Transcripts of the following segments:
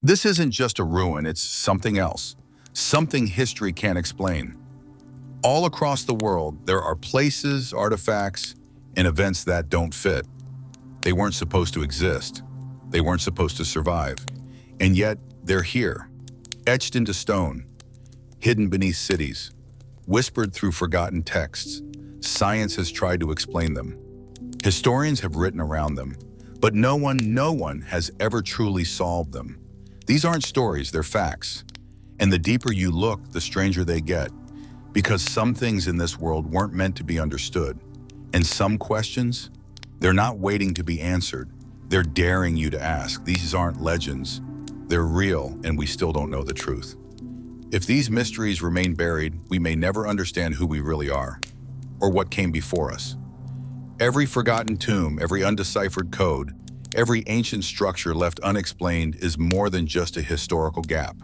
This isn't just a ruin, it's something else. Something history can't explain. All across the world, there are places, artifacts, and events that don't fit. They weren't supposed to exist. They weren't supposed to survive. And yet, they're here, etched into stone, hidden beneath cities, whispered through forgotten texts. Science has tried to explain them. Historians have written around them, but no one has ever truly solved them. These aren't stories, they're facts. And the deeper you look, the stranger they get, because some things in this world weren't meant to be understood. And some questions, they're not waiting to be answered. They're daring you to ask. These aren't legends. They're real, and we still don't know the truth. If these mysteries remain buried, we may never understand who we really are, or what came before us. Every forgotten tomb, every undeciphered code, every ancient structure left unexplained is more than just a historical gap.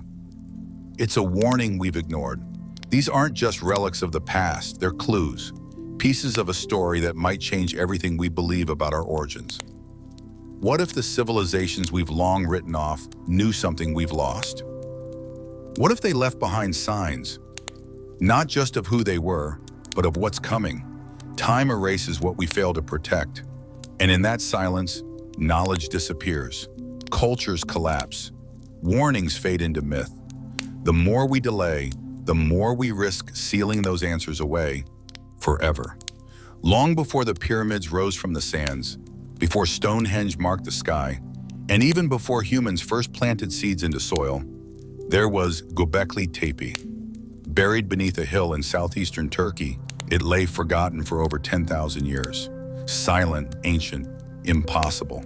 It's a warning we've ignored. These aren't just relics of the past, they're clues, pieces of a story that might change everything we believe about our origins. What if the civilizations we've long written off knew something we've lost? What if they left behind signs, not just of who they were, but of what's coming? Time erases what we fail to protect, and in that silence, knowledge disappears, cultures collapse, warnings fade into myth. The more we delay, the more we risk sealing those answers away forever. Long before the pyramids rose from the sands, before Stonehenge marked the sky, and even before humans first planted seeds into soil, there was Göbekli Tepe. Buried beneath a hill in southeastern Turkey, it lay forgotten for over 10,000 years. Silent, ancient, impossible.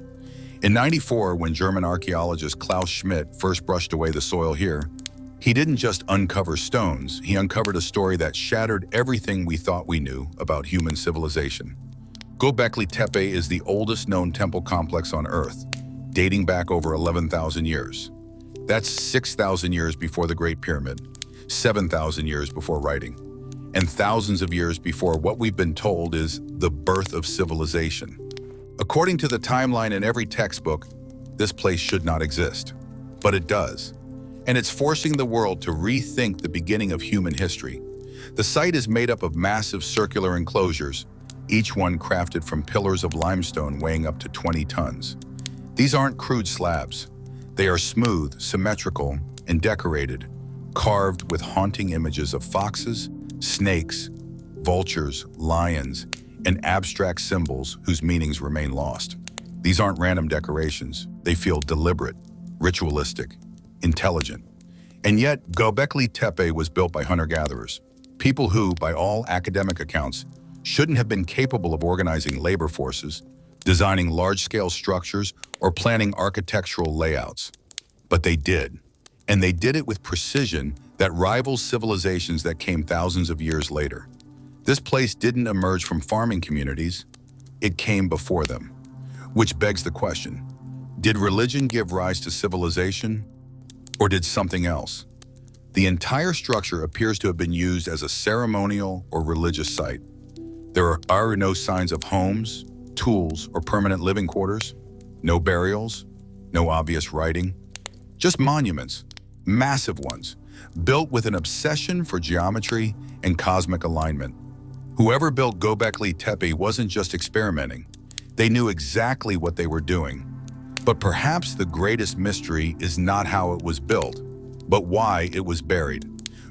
In '94, when German archaeologist Klaus Schmidt first brushed away the soil here, he didn't just uncover stones, he uncovered a story that shattered everything we thought we knew about human civilization. Göbekli Tepe is the oldest known temple complex on Earth, dating back over 11,000 years. That's 6,000 years before the Great Pyramid, 7,000 years before writing, and thousands of years before what we've been told is the birth of civilization. According to the timeline in every textbook, this place should not exist, but it does. And it's forcing the world to rethink the beginning of human history. The site is made up of massive circular enclosures, each one crafted from pillars of limestone weighing up to 20 tons. These aren't crude slabs. They are smooth, symmetrical, and decorated, carved with haunting images of foxes, snakes, vultures, lions, and abstract symbols whose meanings remain lost. These aren't random decorations. They feel deliberate, ritualistic, intelligent. And yet, Göbekli Tepe was built by hunter-gatherers, people who, by all academic accounts, shouldn't have been capable of organizing labor forces, designing large-scale structures, or planning architectural layouts. But they did. And they did it with precision that rivals civilizations that came thousands of years later. This place didn't emerge from farming communities, it came before them. Which begs the question, did religion give rise to civilization, or did something else? The entire structure appears to have been used as a ceremonial or religious site. There are no signs of homes, tools, or permanent living quarters, no burials, no obvious writing, just monuments, massive ones, built with an obsession for geometry and cosmic alignment. Whoever built Göbekli Tepe wasn't just experimenting. They knew exactly what they were doing. But perhaps the greatest mystery is not how it was built, but why it was buried.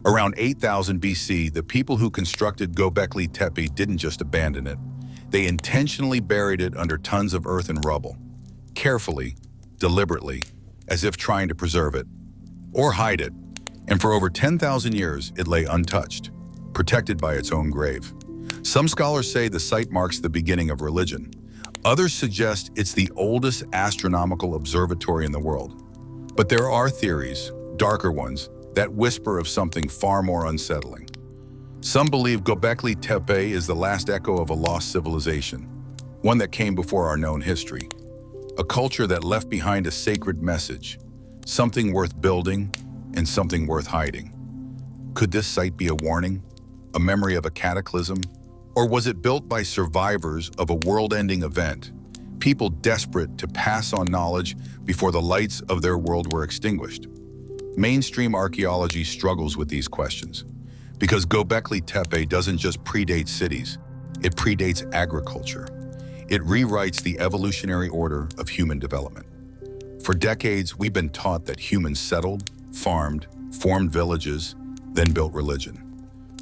Around 8,000 BC, the people who constructed Göbekli Tepe didn't just abandon it. They intentionally buried it under tons of earth and rubble, carefully, deliberately, as if trying to preserve it, or hide it. And for over 10,000 years, it lay untouched, protected by its own grave. Some scholars say the site marks the beginning of religion. Others suggest it's the oldest astronomical observatory in the world. But there are theories, darker ones, that whisper of something far more unsettling. Some believe Göbekli Tepe is the last echo of a lost civilization, one that came before our known history. A culture that left behind a sacred message, something worth building and something worth hiding. Could this site be a warning, a memory of a cataclysm, or was it built by survivors of a world-ending event, people desperate to pass on knowledge before the lights of their world were extinguished. Mainstream archaeology struggles with these questions because Göbekli Tepe doesn't just predate cities, it predates agriculture. It rewrites the evolutionary order of human development. For decades, we've been taught that humans settled, farmed, formed villages, then built religion.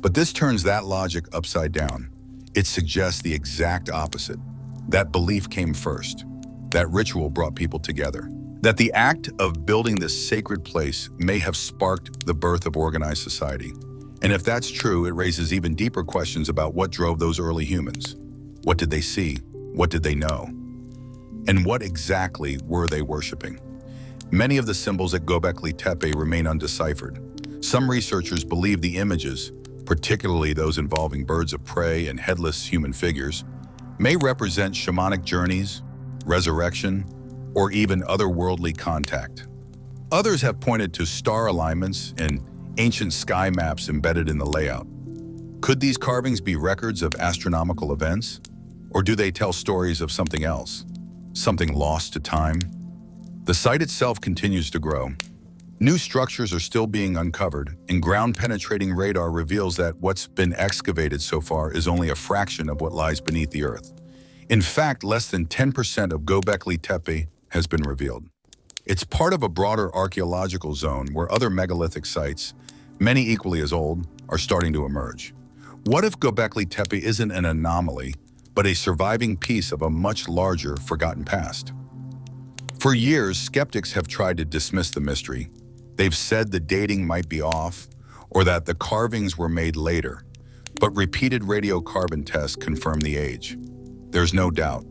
But this turns that logic upside down. It suggests the exact opposite. That belief came first. That ritual brought people together. That the act of building this sacred place may have sparked the birth of organized society. And if that's true, it raises even deeper questions about what drove those early humans. What did they see? What did they know? And what exactly were they worshiping? Many of the symbols at Göbekli Tepe remain undeciphered. Some researchers believe the images, particularly those involving birds of prey and headless human figures, may represent shamanic journeys, resurrection, or even otherworldly contact. Others have pointed to star alignments and ancient sky maps embedded in the layout. Could these carvings be records of astronomical events? Or do they tell stories of something else? Something lost to time? The site itself continues to grow. New structures are still being uncovered, and ground-penetrating radar reveals that what's been excavated so far is only a fraction of what lies beneath the earth. In fact, less than 10% of Göbekli Tepe has been revealed. It's part of a broader archaeological zone where other megalithic sites, many equally as old, are starting to emerge. What if Göbekli Tepe isn't an anomaly, but a surviving piece of a much larger, forgotten past? For years, skeptics have tried to dismiss the mystery. They've said the dating might be off, or that the carvings were made later, but repeated radiocarbon tests confirm the age. There's no doubt.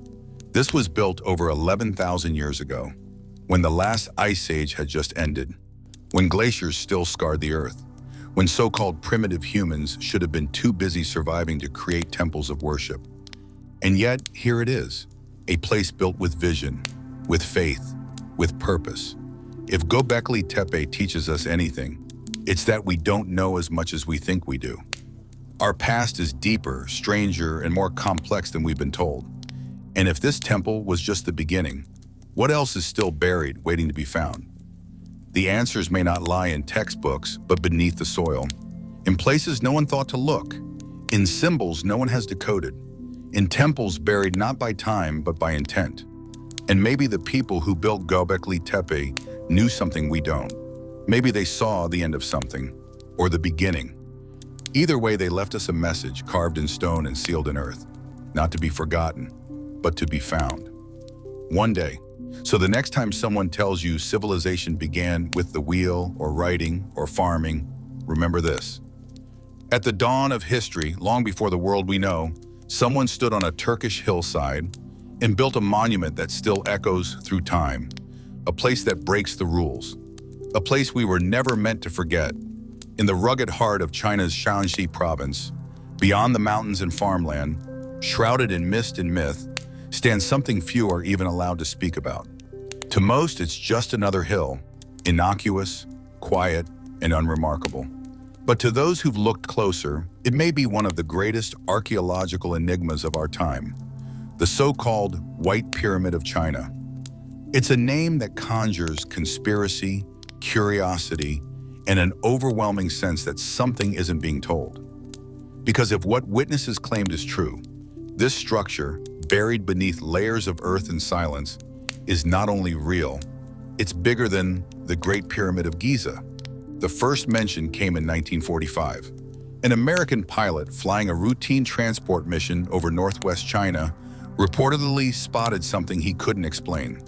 This was built over 11,000 years ago, when the last ice age had just ended, when glaciers still scarred the earth, when so-called primitive humans should have been too busy surviving to create temples of worship. And yet, here it is, a place built with vision, with faith, with purpose. If Göbekli Tepe teaches us anything, it's that we don't know as much as we think we do. Our past is deeper, stranger, and more complex than we've been told. And if this temple was just the beginning, what else is still buried, waiting to be found? The answers may not lie in textbooks, but beneath the soil, in places no one thought to look, in symbols no one has decoded, in temples buried not by time, but by intent. And maybe the people who built Göbekli Tepe knew something we don't. Maybe they saw the end of something, or the beginning. Either way, they left us a message carved in stone and sealed in earth, not to be forgotten, but to be found. One day. So the next time someone tells you civilization began with the wheel, or writing, or farming, remember this. At the dawn of history, long before the world we know, someone stood on a Turkish hillside and built a monument that still echoes through time, a place that breaks the rules, a place we were never meant to forget. In the rugged heart of China's Shaanxi province, beyond the mountains and farmland, shrouded in mist and myth, stands something few are even allowed to speak about. To most, it's just another hill, innocuous, quiet, and unremarkable. But to those who've looked closer, it may be one of the greatest archaeological enigmas of our time, the so-called White Pyramid of China. It's a name that conjures conspiracy, curiosity, and an overwhelming sense that something isn't being told. Because if what witnesses claimed is true, this structure, buried beneath layers of earth and silence, is not only real, it's bigger than the Great Pyramid of Giza. The first mention came in 1945. An American pilot flying a routine transport mission over northwest China reportedly spotted something he couldn't explain.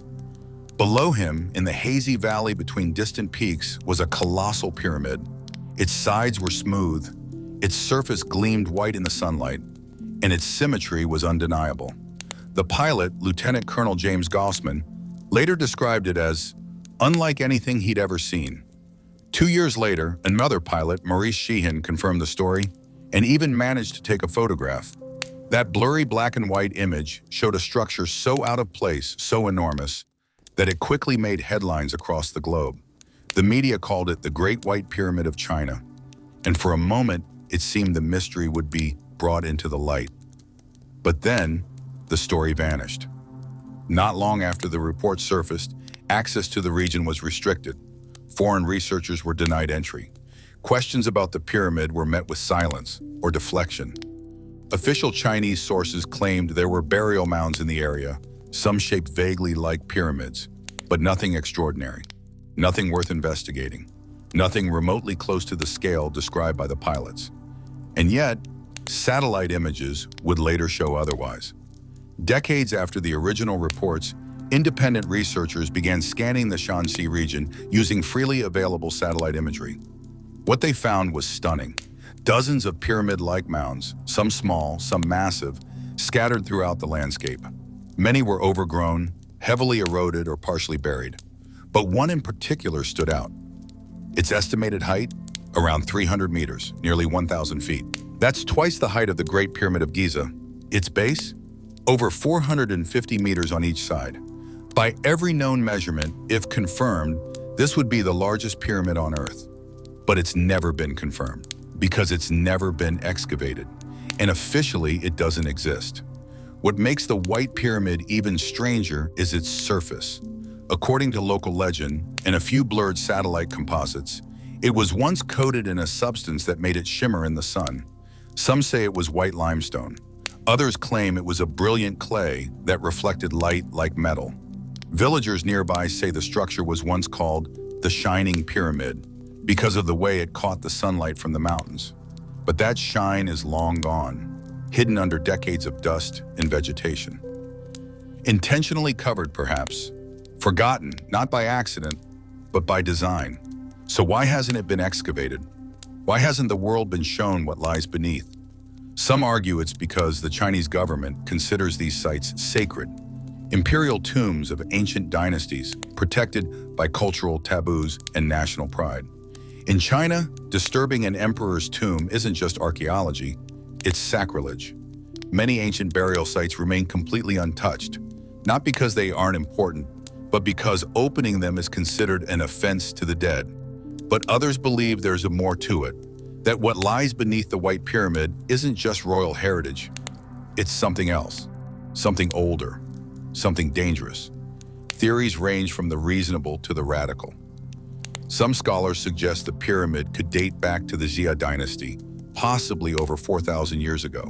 Below him, in the hazy valley between distant peaks, was a colossal pyramid. Its sides were smooth, its surface gleamed white in the sunlight, and its symmetry was undeniable. The pilot, Lieutenant Colonel James Gossman, later described it as unlike anything he'd ever seen. 2 years later, another pilot, Maurice Sheehan, confirmed the story and even managed to take a photograph. That blurry black and white image showed a structure so out of place, so enormous, that it quickly made headlines across the globe. The media called it the Great White Pyramid of China, and for a moment, it seemed the mystery would be brought into the light. But then, the story vanished. Not long after the report surfaced, access to the region was restricted. Foreign researchers were denied entry. Questions about the pyramid were met with silence or deflection. Official Chinese sources claimed there were burial mounds in the area, some shaped vaguely like pyramids, but nothing extraordinary, nothing worth investigating, nothing remotely close to the scale described by the pilots. And yet, satellite images would later show otherwise. Decades after the original reports, independent researchers began scanning the Shanxi region using freely available satellite imagery. What they found was stunning. Dozens of pyramid-like mounds, some small, some massive, scattered throughout the landscape. Many were overgrown, heavily eroded, or partially buried. But one in particular stood out. Its estimated height? Around 300 meters, nearly 1,000 feet. That's twice the height of the Great Pyramid of Giza. Its base? Over 450 meters on each side. By every known measurement, if confirmed, this would be the largest pyramid on Earth. But it's never been confirmed, because it's never been excavated. And officially, it doesn't exist. What makes the White Pyramid even stranger is its surface. According to local legend and a few blurred satellite composites, it was once coated in a substance that made it shimmer in the sun. Some say it was white limestone. Others claim it was a brilliant clay that reflected light like metal. Villagers nearby say the structure was once called the Shining Pyramid because of the way it caught the sunlight from the mountains. But that shine is long gone, hidden under decades of dust and vegetation. Intentionally covered, perhaps. Forgotten, not by accident, but by design. So why hasn't it been excavated? Why hasn't the world been shown what lies beneath? Some argue it's because the Chinese government considers these sites sacred, imperial tombs of ancient dynasties protected by cultural taboos and national pride. In China, disturbing an emperor's tomb isn't just archaeology, it's sacrilege. Many ancient burial sites remain completely untouched, not because they aren't important, but because opening them is considered an offense to the dead. But others believe there's more to it, that what lies beneath the White Pyramid isn't just royal heritage. It's something else, something older, something dangerous. Theories range from the reasonable to the radical. Some scholars suggest the pyramid could date back to the Xia dynasty, possibly over 4,000 years ago.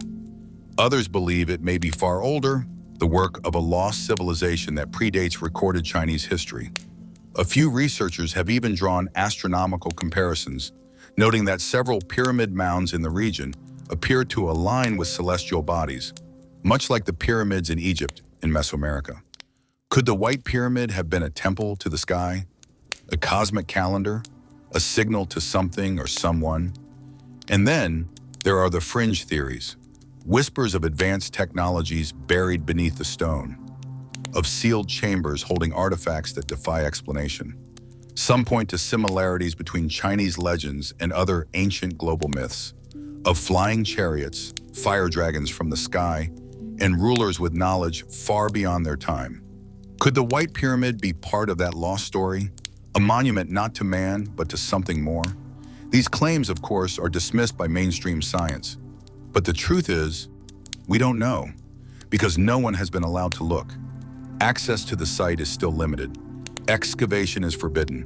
Others believe it may be far older, the work of a lost civilization that predates recorded Chinese history. A few researchers have even drawn astronomical comparisons, noting that several pyramid mounds in the region appear to align with celestial bodies, much like the pyramids in Egypt and Mesoamerica. Could the White Pyramid have been a temple to the sky, a cosmic calendar, a signal to something or someone? And then there are the fringe theories, whispers of advanced technologies buried beneath the stone, of sealed chambers holding artifacts that defy explanation. Some point to similarities between Chinese legends and other ancient global myths, of flying chariots, fire dragons from the sky, and rulers with knowledge far beyond their time. Could the White Pyramid be part of that lost story? A monument not to man, but to something more? These claims, of course, are dismissed by mainstream science. But the truth is, we don't know, because no one has been allowed to look. Access to the site is still limited. Excavation is forbidden.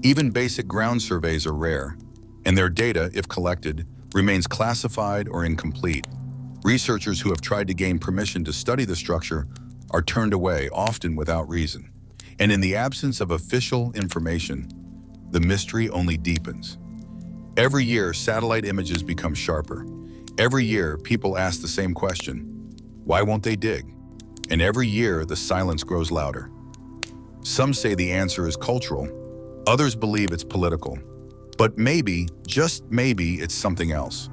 Even basic ground surveys are rare, and their data, if collected, remains classified or incomplete. Researchers who have tried to gain permission to study the structure are turned away, often without reason. And in the absence of official information, the mystery only deepens. Every year, satellite images become sharper. Every year, people ask the same question: why won't they dig? And every year, the silence grows louder. Some say the answer is cultural. Others believe it's political. But maybe, just maybe, it's something else.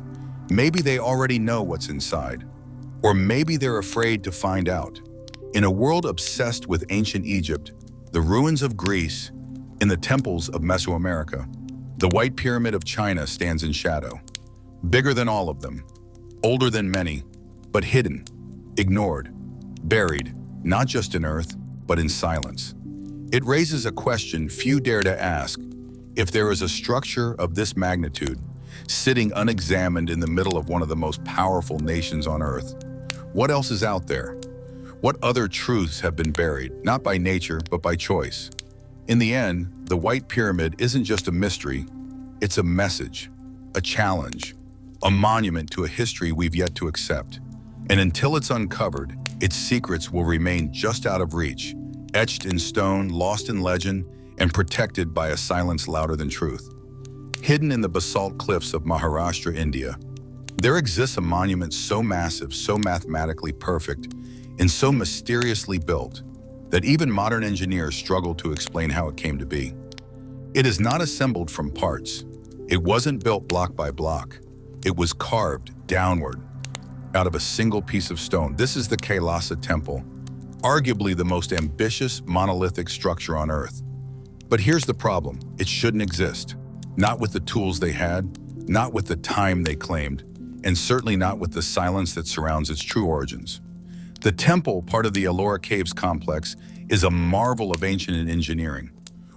Maybe they already know what's inside. Or maybe they're afraid to find out. In a world obsessed with ancient Egypt, the ruins of Greece, and the temples of Mesoamerica, the White Pyramid of China stands in shadow. Bigger than all of them, older than many, but hidden, ignored, buried, not just in earth, but in silence. It raises a question few dare to ask. If there is a structure of this magnitude, sitting unexamined in the middle of one of the most powerful nations on earth, what else is out there? What other truths have been buried, not by nature, but by choice? In the end, the White Pyramid isn't just a mystery, it's a message, a challenge, a monument to a history we've yet to accept. And until it's uncovered, its secrets will remain just out of reach, etched in stone, lost in legend, and protected by a silence louder than truth. Hidden in the basalt cliffs of Maharashtra, India, there exists a monument so massive, so mathematically perfect, and so mysteriously built that even modern engineers struggle to explain how it came to be. It is not assembled from parts. It wasn't built block by block. It was carved downward out of a single piece of stone. This is the Kailasa Temple, arguably the most ambitious monolithic structure on Earth. But here's the problem. It shouldn't exist. Not with the tools they had, not with the time they claimed, and certainly not with the silence that surrounds its true origins. The temple, part of the Ellora Caves complex, is a marvel of ancient engineering.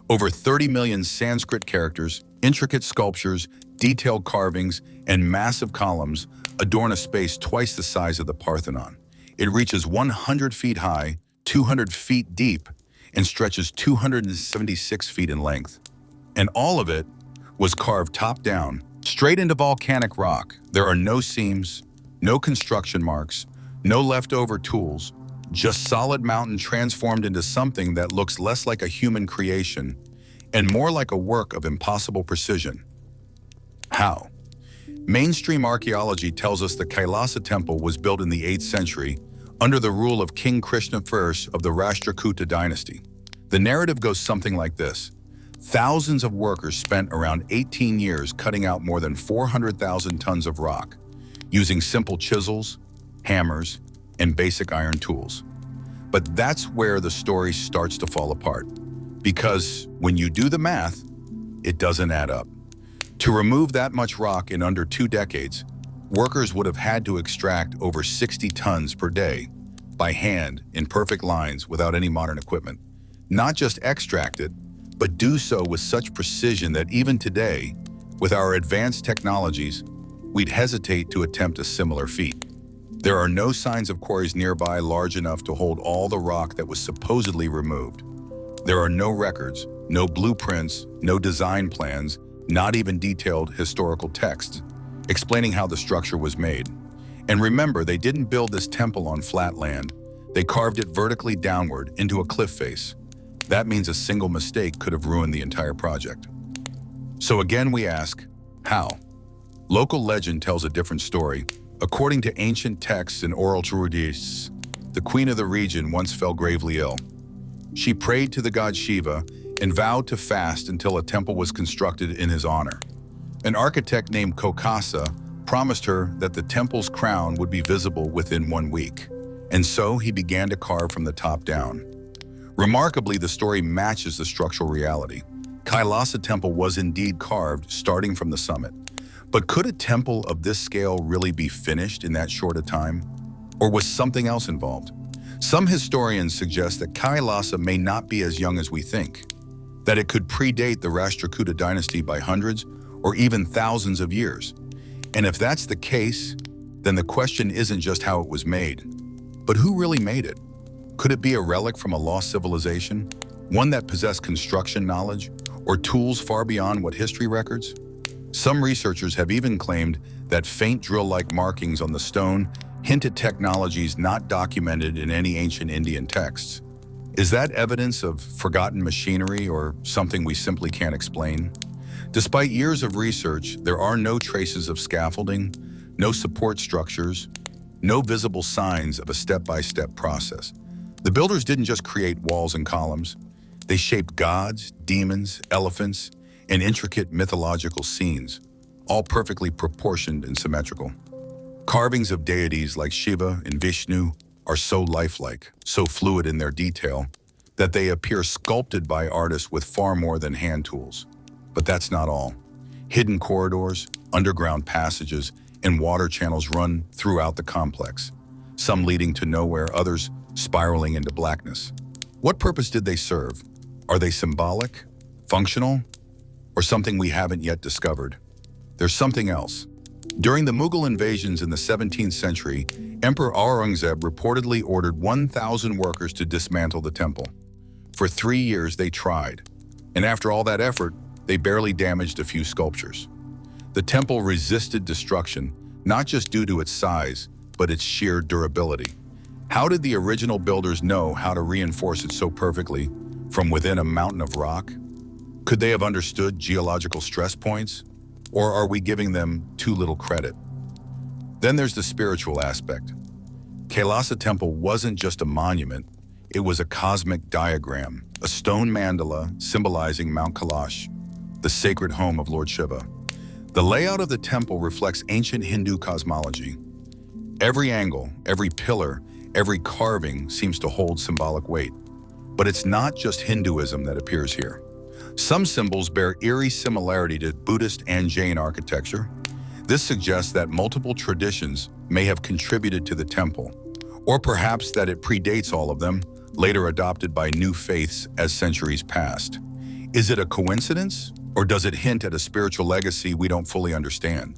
Over 30 million Sanskrit characters, intricate sculptures, detailed carvings, and massive columns adorn a space twice the size of the Parthenon. It reaches 100 feet high, 200 feet deep, and stretches 276 feet in length. And all of it was carved top down, straight into volcanic rock. There are no seams, no construction marks, no leftover tools, just solid mountain transformed into something that looks less like a human creation and more like a work of impossible precision. How? Mainstream archaeology tells us the Kailasa Temple was built in the 8th century under the rule of King Krishna I of the Rashtrakuta dynasty. The narrative goes something like this. Thousands of workers spent around 18 years cutting out more than 400,000 tons of rock, using simple chisels, hammers, and basic iron tools. But that's where the story starts to fall apart. Because when you do the math, it doesn't add up. To remove that much rock in under 2 decades, workers would have had to extract over 60 tons per day by hand in perfect lines without any modern equipment. Not just extract it, but do so with such precision that even today, with our advanced technologies, we'd hesitate to attempt a similar feat. There are no signs of quarries nearby large enough to hold all the rock that was supposedly removed. There are no records, no blueprints, no design plans, not even detailed historical texts explaining how the structure was made. And remember, they didn't build this temple on flat land. They carved it vertically downward into a cliff face. That means a single mistake could have ruined the entire project. So again, we ask, how? Local legend tells a different story. According to ancient texts and oral treatises, the queen of the region once fell gravely ill. She prayed to the god Shiva and vowed to fast until a temple was constructed in his honor. An architect named Kokasa promised her that the temple's crown would be visible within 1 week. And so he began to carve from the top down. Remarkably, the story matches the structural reality. Kailasa Temple was indeed carved starting from the summit. But could a temple of this scale really be finished in that short a time? Or was something else involved? Some historians suggest that Kailasa may not be as young as we think, that it could predate the Rashtrakuta dynasty by hundreds or even thousands of years. And if that's the case, then the question isn't just how it was made, but who really made it? Could it be a relic from a lost civilization, one that possessed construction knowledge or tools far beyond what history records? Some researchers have even claimed that faint drill-like markings on the stone hint at technologies not documented in any ancient Indian texts. Is that evidence of forgotten machinery or something we simply can't explain? Despite years of research, there are no traces of scaffolding, no support structures, no visible signs of a step-by-step process. The builders didn't just create walls and columns. They shaped gods, demons, elephants, and intricate mythological scenes, all perfectly proportioned and symmetrical. Carvings of deities like Shiva and Vishnu are so lifelike, so fluid in their detail, that they appear sculpted by artists with far more than hand tools. But that's not all. Hidden corridors, underground passages, and water channels run throughout the complex, some leading to nowhere, others spiraling into blackness. What purpose did they serve? Are they symbolic, functional, or something we haven't yet discovered? There's something else. During the Mughal invasions in the 17th century, Emperor Aurangzeb reportedly ordered 1,000 workers to dismantle the temple. For 3 years they tried, and after all that effort, they barely damaged a few sculptures. The temple resisted destruction, not just due to its size, but its sheer durability. How did the original builders know how to reinforce it so perfectly from within a mountain of rock? Could they have understood geological stress points? Or are we giving them too little credit? Then there's the spiritual aspect. Kailasa Temple wasn't just a monument, it was a cosmic diagram, a stone mandala symbolizing Mount Kailash, the sacred home of Lord Shiva. The layout of the temple reflects ancient Hindu cosmology. Every angle, every pillar, every carving seems to hold symbolic weight. But it's not just Hinduism that appears here. Some symbols bear eerie similarity to Buddhist and Jain architecture. This suggests that multiple traditions may have contributed to the temple, or perhaps that it predates all of them, later adopted by new faiths as centuries passed. Is it a coincidence, or does it hint at a spiritual legacy we don't fully understand?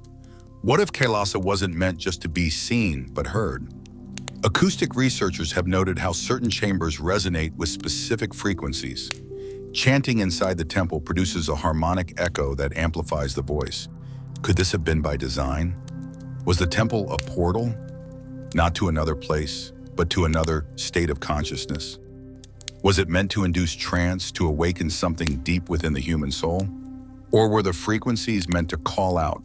What if Kailasa wasn't meant just to be seen, but heard? Acoustic researchers have noted how certain chambers resonate with specific frequencies. Chanting inside the temple produces a harmonic echo that amplifies the voice. Could this have been by design? Was the temple a portal? Not to another place, but to another state of consciousness? Was it meant to induce trance, to awaken something deep within the human soul? Or were the frequencies meant to call out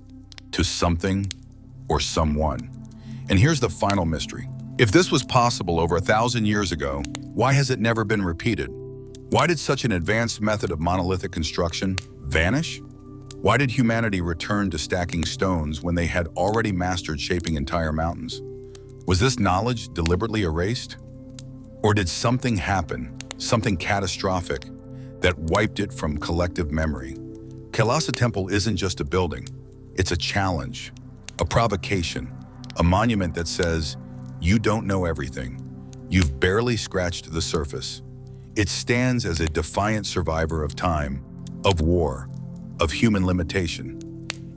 to something or someone? And here's the final mystery. If this was possible over 1,000 years ago, why has it never been repeated? Why did such an advanced method of monolithic construction vanish? Why did humanity return to stacking stones when they had already mastered shaping entire mountains? Was this knowledge deliberately erased? Or did something happen, something catastrophic, that wiped it from collective memory? Kailasa Temple isn't just a building. It's a challenge, a provocation, a monument that says, you don't know everything. You've barely scratched the surface. It stands as a defiant survivor of time, of war, of human limitation.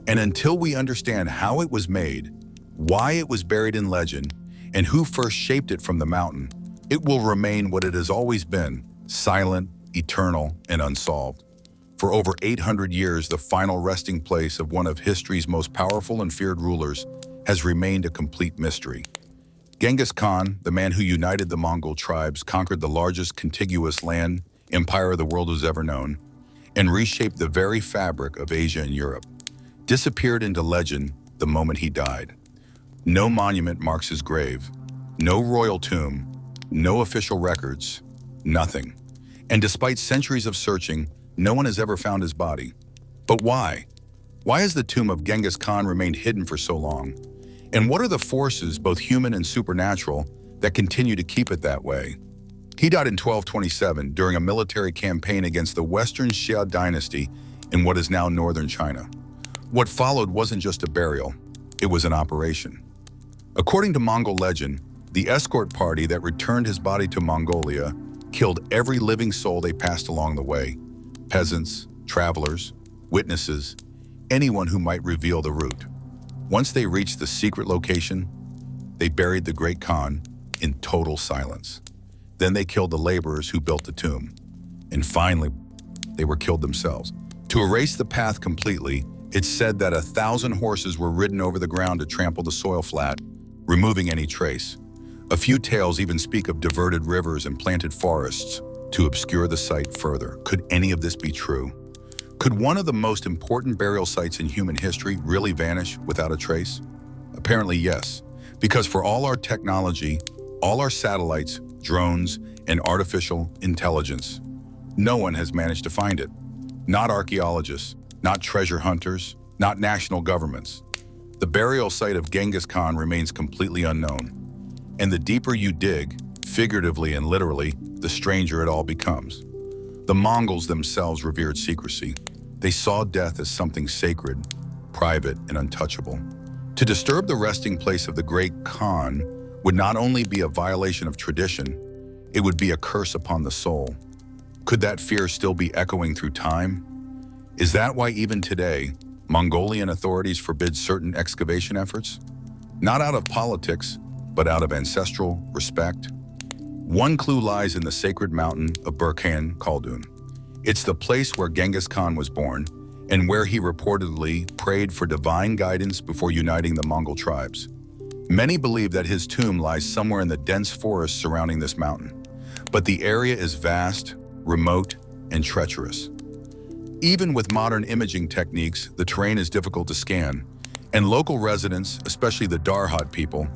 And until we understand how it was made, why it was buried in legend, and who first shaped it from the mountain, it will remain what it has always been, silent, eternal, and unsolved. For over 800 years, the final resting place of one of history's most powerful and feared rulers has remained a complete mystery. Genghis Khan, the man who united the Mongol tribes, conquered the largest contiguous land empire the world has ever known, and reshaped the very fabric of Asia and Europe, disappeared into legend the moment he died. No monument marks his grave, no royal tomb, no official records, nothing. And despite centuries of searching, no one has ever found his body. But why? Why has the tomb of Genghis Khan remained hidden for so long? And what are the forces, both human and supernatural, that continue to keep it that way? He died in 1227 during a military campaign against the Western Xia dynasty in what is now northern China. What followed wasn't just a burial, it was an operation. According to Mongol legend, the escort party that returned his body to Mongolia killed every living soul they passed along the way: peasants, travelers, witnesses, anyone who might reveal the route. Once they reached the secret location, they buried the great Khan in total silence. Then they killed the laborers who built the tomb. And finally, they were killed themselves. To erase the path completely, it's said that 1,000 horses were ridden over the ground to trample the soil flat, removing any trace. A few tales even speak of diverted rivers and planted forests to obscure the site further. Could any of this be true? Could one of the most important burial sites in human history really vanish without a trace? Apparently yes, because for all our technology, all our satellites, drones, and artificial intelligence, no one has managed to find it. Not archaeologists, not treasure hunters, not national governments. The burial site of Genghis Khan remains completely unknown. And the deeper you dig, figuratively and literally, the stranger it all becomes. The Mongols themselves revered secrecy. They saw death as something sacred, private, and untouchable. To disturb the resting place of the great Khan would not only be a violation of tradition, it would be a curse upon the soul. Could that fear still be echoing through time? Is that why even today, Mongolian authorities forbid certain excavation efforts, not out of politics, but out of ancestral respect. One clue lies in the sacred mountain of Burkhan Khaldun. It's the place where Genghis Khan was born and where he reportedly prayed for divine guidance before uniting the Mongol tribes. Many believe that his tomb lies somewhere in the dense forest surrounding this mountain, but the area is vast, remote, and treacherous. Even with modern imaging techniques, the terrain is difficult to scan, and local residents, especially the Darhat people,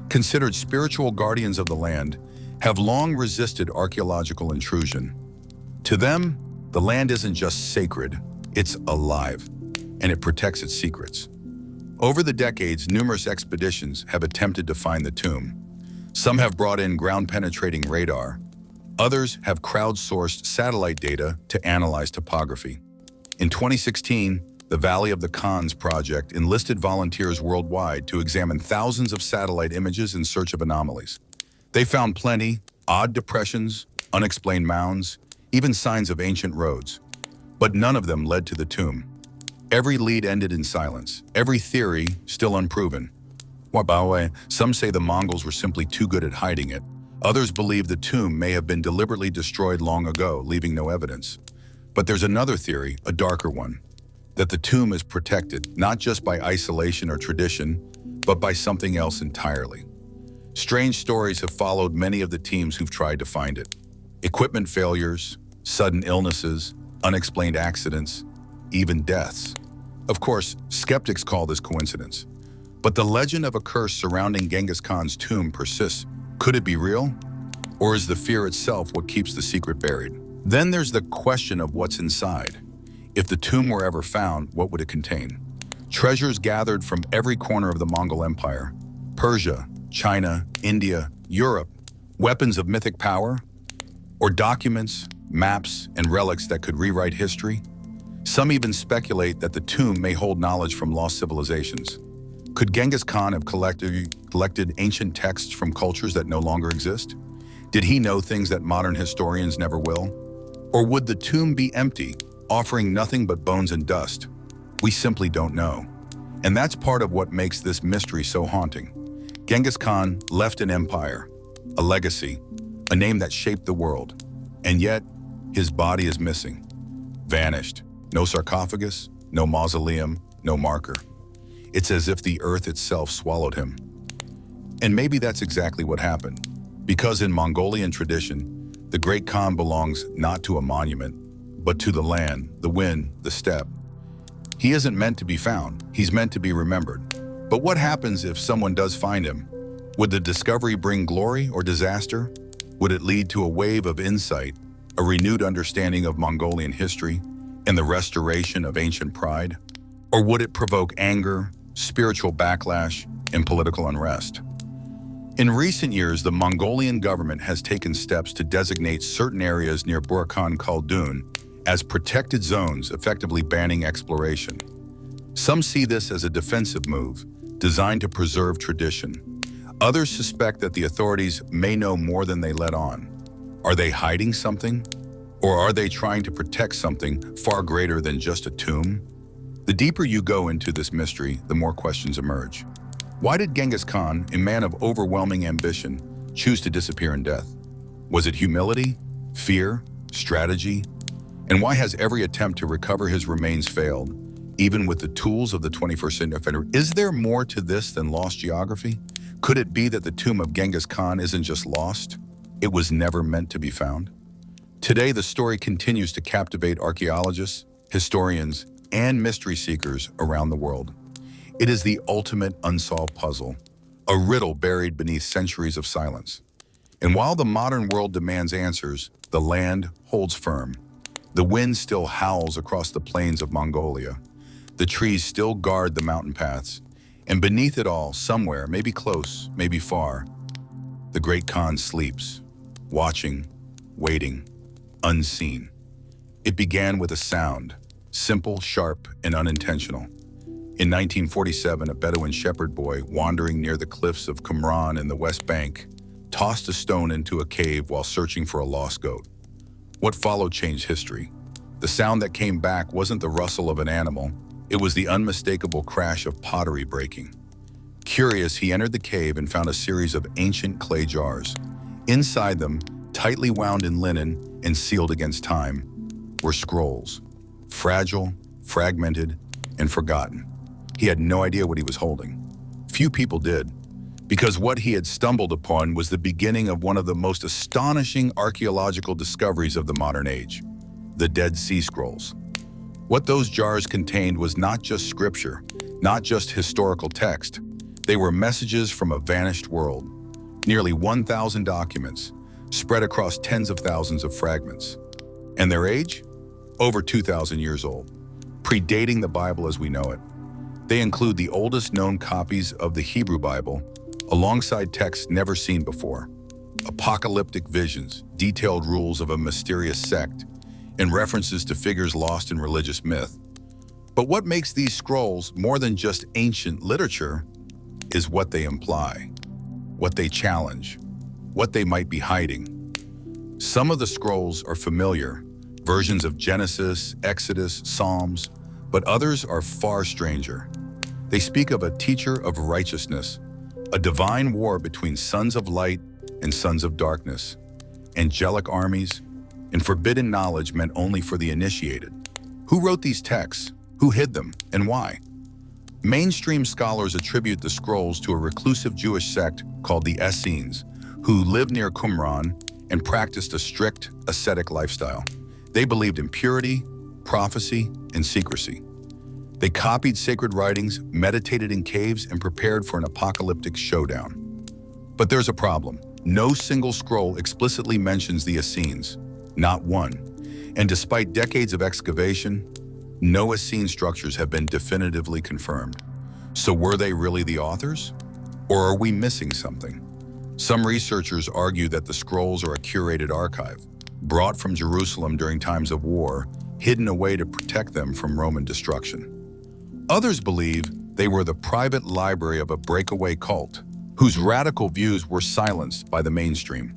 considered spiritual guardians of the land, have long resisted archaeological intrusion. To them, the land isn't just sacred, it's alive, and it protects its secrets. Over the decades, numerous expeditions have attempted to find the tomb. Some have brought in ground-penetrating radar. Others have crowdsourced satellite data to analyze topography. In 2016, the Valley of the Khans project enlisted volunteers worldwide to examine thousands of satellite images in search of anomalies. They found plenty: odd depressions, unexplained mounds, even signs of ancient roads. But none of them led to the tomb. Every lead ended in silence, every theory still unproven. Some say the Mongols were simply too good at hiding it. Others believe the tomb may have been deliberately destroyed long ago, leaving no evidence. But there's another theory, a darker one, that the tomb is protected not just by isolation or tradition, but by something else entirely. Strange stories have followed many of the teams who've tried to find it. Equipment failures, sudden illnesses, unexplained accidents, even deaths. Of course, skeptics call this coincidence. But the legend of a curse surrounding Genghis Khan's tomb persists. Could it be real? Or is the fear itself what keeps the secret buried? Then there's the question of what's inside. If the tomb were ever found, what would it contain? Treasures gathered from every corner of the Mongol Empire, Persia, China, India, Europe, weapons of mythic power, or documents, maps, and relics that could rewrite history? Some even speculate that the tomb may hold knowledge from lost civilizations. Could Genghis Khan have collected ancient texts from cultures that no longer exist? Did he know things that modern historians never will? Or would the tomb be empty, offering nothing but bones and dust? We simply don't know. And that's part of what makes this mystery so haunting. Genghis Khan left an empire, a legacy, a name that shaped the world. And yet, his body is missing, vanished. No sarcophagus, no mausoleum, no marker. It's as if the earth itself swallowed him. And maybe that's exactly what happened. Because in Mongolian tradition, the great Khan belongs not to a monument, but to the land, the wind, the steppe. He isn't meant to be found, he's meant to be remembered. But what happens if someone does find him? Would the discovery bring glory or disaster? Would it lead to a wave of insight, a renewed understanding of Mongolian history, and the restoration of ancient pride? Or would it provoke anger, spiritual backlash, and political unrest? In recent years, the Mongolian government has taken steps to designate certain areas near Burkhan Khaldun as protected zones, effectively banning exploration. Some see this as a defensive move, designed to preserve tradition. Others suspect that the authorities may know more than they let on. Are they hiding something? Or are they trying to protect something far greater than just a tomb? The deeper you go into this mystery, the more questions emerge. Why did Genghis Khan, a man of overwhelming ambition, choose to disappear in death? Was it humility, fear, strategy? And why has every attempt to recover his remains failed, even with the tools of the 21st century? Is there more to this than lost geography? Could it be that the tomb of Genghis Khan isn't just lost? It was never meant to be found? Today, the story continues to captivate archaeologists, historians, and mystery seekers around the world. It is the ultimate unsolved puzzle, a riddle buried beneath centuries of silence. And while the modern world demands answers, the land holds firm. The wind still howls across the plains of Mongolia. The trees still guard the mountain paths. And beneath it all, somewhere, maybe close, maybe far, the great Khan sleeps, watching, waiting, unseen. It began with a sound, simple, sharp, and unintentional. In 1947, a Bedouin shepherd boy wandering near the cliffs of Qumran in the West Bank tossed a stone into a cave while searching for a lost goat. What followed changed history. The sound that came back wasn't the rustle of an animal, It was the unmistakable crash of pottery breaking. Curious, he entered the cave and found a series of ancient clay jars. Inside them, tightly wound in linen and sealed against time, were scrolls. Fragile, fragmented, and forgotten. He had no idea what he was holding. Few people did, because what he had stumbled upon was the beginning of one of the most astonishing archaeological discoveries of the modern age: the Dead Sea Scrolls. What those jars contained was not just scripture, not just historical text. They were messages from a vanished world. Nearly 1,000 documents, spread across tens of thousands of fragments. And their age? Over 2,000 years old, predating the Bible as we know it. They include the oldest known copies of the Hebrew Bible, alongside texts never seen before, apocalyptic visions, detailed rules of a mysterious sect, and references to figures lost in religious myth. But what makes these scrolls more than just ancient literature is what they imply, what they challenge, what they might be hiding. Some of the scrolls are familiar, versions of Genesis, Exodus, Psalms, but others are far stranger. They speak of a teacher of righteousness, a divine war between sons of light and sons of darkness, angelic armies, and forbidden knowledge meant only for the initiated. Who wrote these texts? Who hid them? And why? Mainstream scholars attribute the scrolls to a reclusive Jewish sect called the Essenes, who lived near Qumran and practiced a strict, ascetic lifestyle. They believed in purity, prophecy, and secrecy. They copied sacred writings, meditated in caves, and prepared for an apocalyptic showdown. But there's a problem. No single scroll explicitly mentions the Essenes, not one. And despite decades of excavation, no Essene structures have been definitively confirmed. So were they really the authors? Or are we missing something? Some researchers argue that the scrolls are a curated archive, brought from Jerusalem during times of war, hidden away to protect them from Roman destruction. Others believe they were the private library of a breakaway cult, whose radical views were silenced by the mainstream.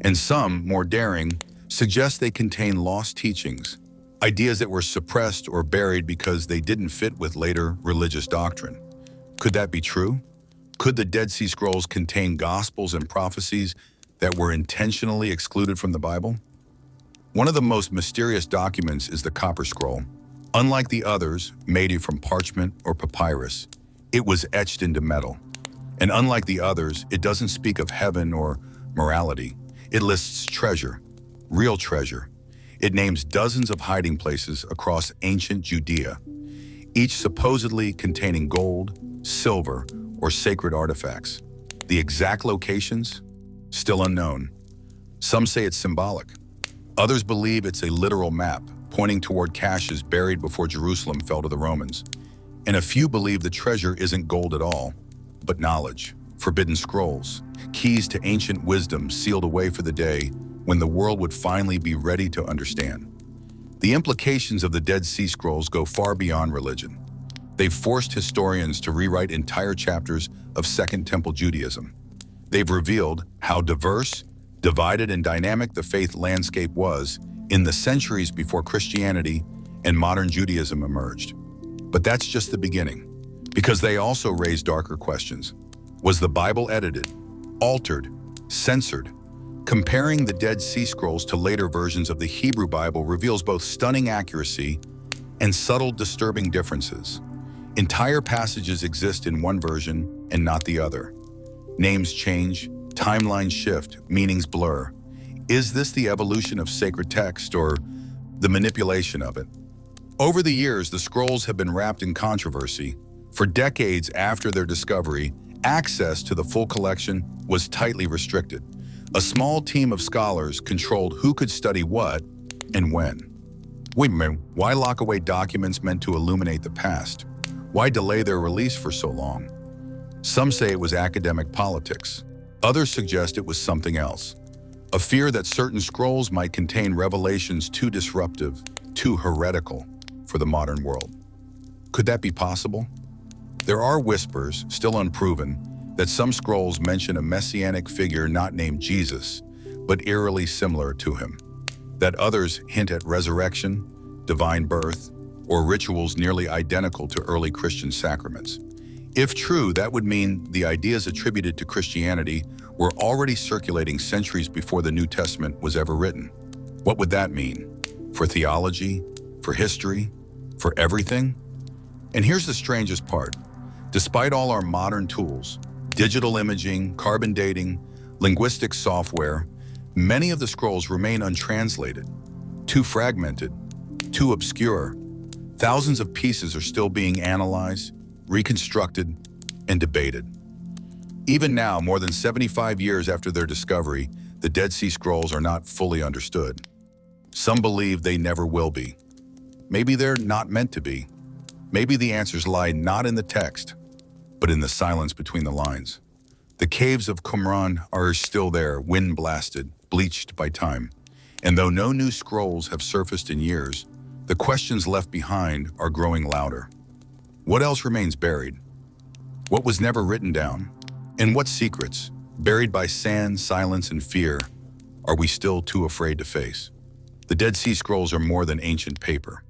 And some, more daring, suggest they contain lost teachings, ideas that were suppressed or buried because they didn't fit with later religious doctrine. Could that be true? Could the Dead Sea Scrolls contain gospels and prophecies that were intentionally excluded from the Bible? One of the most mysterious documents is the Copper Scroll. Unlike the others, made from parchment or papyrus, it was etched into metal. And unlike the others, it doesn't speak of heaven or morality. It lists treasure, real treasure. It names dozens of hiding places across ancient Judea, each supposedly containing gold, silver, or sacred artifacts. The exact locations? Still unknown. Some say it's symbolic. Others believe it's a literal map, pointing toward caches buried before Jerusalem fell to the Romans. And a few believe the treasure isn't gold at all, but knowledge, forbidden scrolls, keys to ancient wisdom sealed away for the day when the world would finally be ready to understand. The implications of the Dead Sea Scrolls go far beyond religion. They've forced historians to rewrite entire chapters of Second Temple Judaism. They've revealed how diverse, divided, and dynamic the faith landscape was in the centuries before Christianity and modern Judaism emerged. But that's just the beginning, because they also raise darker questions. Was the Bible edited, altered, censored? Comparing the Dead Sea Scrolls to later versions of the Hebrew Bible reveals both stunning accuracy and subtle, disturbing differences. Entire passages exist in one version and not the other. Names change, timelines shift, meanings blur. Is this the evolution of sacred text or the manipulation of it? Over the years, the scrolls have been wrapped in controversy. For decades after their discovery, access to the full collection was tightly restricted. A small team of scholars controlled who could study what and when. Wait a minute, why lock away documents meant to illuminate the past? Why delay their release for so long? Some say it was academic politics. Others suggest it was something else. A fear that certain scrolls might contain revelations too disruptive, too heretical for the modern world. Could that be possible? There are whispers, still unproven, that some scrolls mention a messianic figure not named Jesus, but eerily similar to him. That others hint at resurrection, divine birth, or rituals nearly identical to early Christian sacraments. If true, that would mean the ideas attributed to Christianity were already circulating centuries before the New Testament was ever written. What would that mean? For theology? For history? For everything? And here's the strangest part. Despite all our modern tools, digital imaging, carbon dating, linguistic software, many of the scrolls remain untranslated, too fragmented, too obscure. Thousands of pieces are still being analyzed, reconstructed, and debated. Even now, more than 75 years after their discovery, the Dead Sea Scrolls are not fully understood. Some believe they never will be. Maybe they're not meant to be. Maybe the answers lie not in the text, but in the silence between the lines. The caves of Qumran are still there, wind-blasted, bleached by time. And though no new scrolls have surfaced in years, the questions left behind are growing louder. What else remains buried? What was never written down? And what secrets, buried by sand, silence, and fear, are we still too afraid to face? The Dead Sea Scrolls are more than ancient paper.